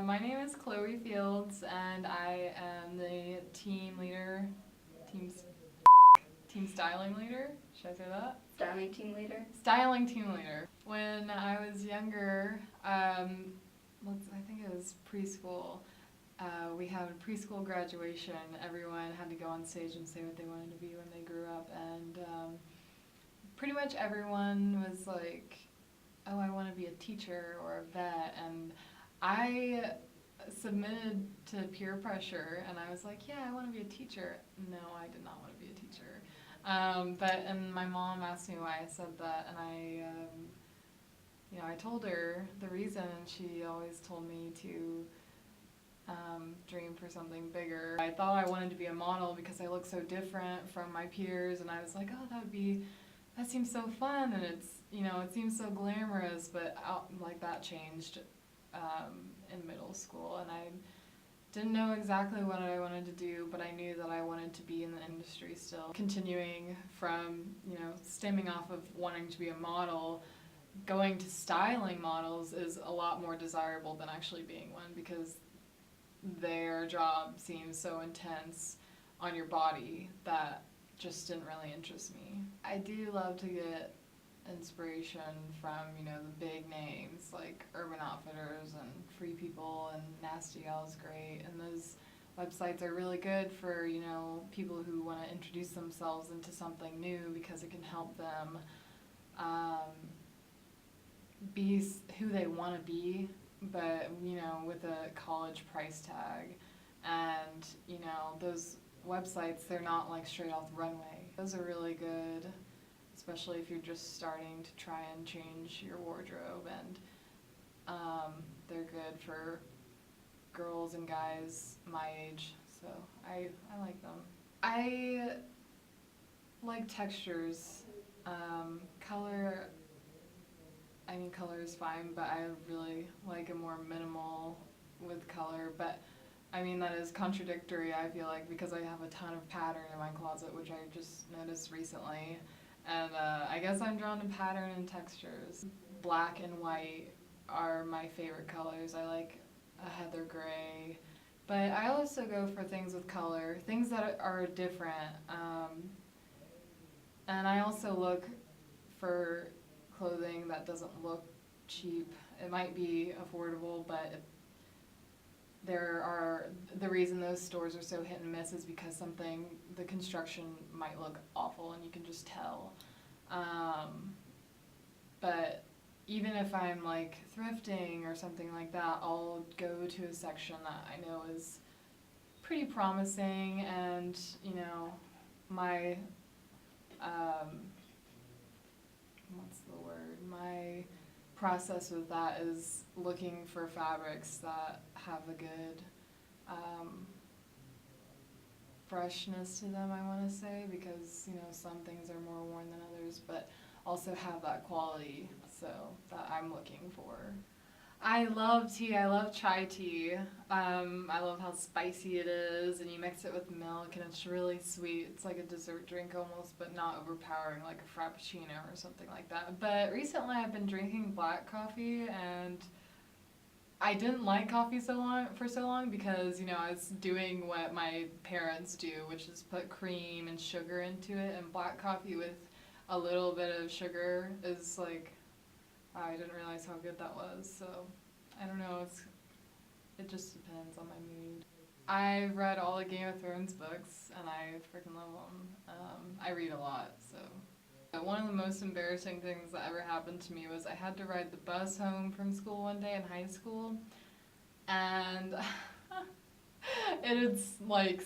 My name is Chloe Fields, and I am the team leader, team, team styling leader. Should I say that? Styling team leader. Styling team leader. When I was younger, I think it was preschool. We had a preschool graduation. Everyone had to go on stage and say what they wanted to be when they grew up, and pretty much everyone was like, "Oh, I want to be a teacher or a vet," and I submitted to peer pressure, and I was like, yeah, I want to be a teacher. No, I did not want to be a teacher. And my mom asked me why I said that, and I told her the reason, and she always told me to dream for something bigger. I thought I wanted to be a model because I look so different from my peers, and I was like, oh, that seems so fun, and it seems so glamorous, but that changed in middle school, and I didn't know exactly what I wanted to do, but I knew that I wanted to be in the industry still. Continuing from, stemming off of wanting to be a model, going to styling models is a lot more desirable than actually being one, because their job seems so intense on your body that just didn't really interest me. I do love to get inspiration from, the big names like Urban Outfitters and Free People, and Nasty Gal's great, and those websites are really good for, people who want to introduce themselves into something new, because it can help them be who they want to be, but, with a college price tag. And, those websites, they're not like straight off the runway. Those are really good, especially if you're just starting to try and change your wardrobe, and they're good for girls and guys my age, so I like them. I like textures. Color is fine, but I really like a more minimal with color, but that is contradictory, I feel like, because I have a ton of pattern in my closet, which I just noticed recently. And I guess I'm drawn to pattern and textures. Black and white are my favorite colors. I like a heather gray. But I also go for things with color, things that are different. And I also look for clothing that doesn't look cheap. It might be affordable, but the reason those stores are so hit and miss is because the construction might look awful and you can just tell. But even if I'm like thrifting or something like that, I'll go to a section that I know is pretty promising, and my my process with that is looking for fabrics that have a good freshness to them, I want to say, because some things are more worn than others, but also have that quality, so that I'm looking for. I love tea. I love chai tea. I love how spicy it is, and you mix it with milk, and it's really sweet. It's like a dessert drink almost, but not overpowering like a frappuccino or something like that. But recently I've been drinking black coffee, and I didn't like coffee for so long because, I was doing what my parents do, which is put cream and sugar into it, and black coffee with a little bit of sugar is like, I didn't realize how good that was, so I don't know, it just depends on my mood. I've read all the Game of Thrones books, and I freaking love them. I read a lot, so. But one of the most embarrassing things that ever happened to me was I had to ride the bus home from school one day in high school, and it had like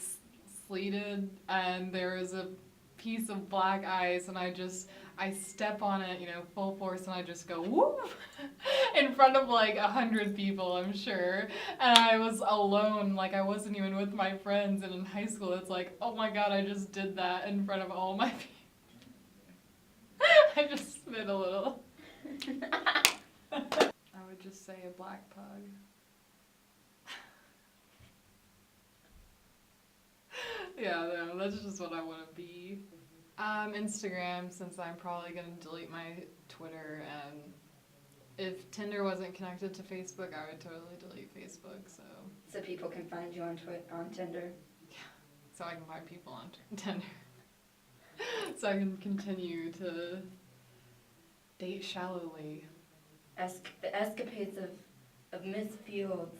sleeted, and there was a piece of black ice, and I step on it, full force, and I just go whoop in front of like 100 people, I'm sure. And I was alone, like I wasn't even with my friends. And in high school, it's like, oh my god, I just did that in front of all my people. I just spit a little. I would just say a black pug. Yeah, no, that's just what I want to be. Instagram, since I'm probably going to delete my Twitter and if Tinder wasn't connected to Facebook, I would totally delete Facebook. So people can find you on Tinder. So I can find people on Tinder. So I can continue to date shallowly. The escapades of Miss Fields.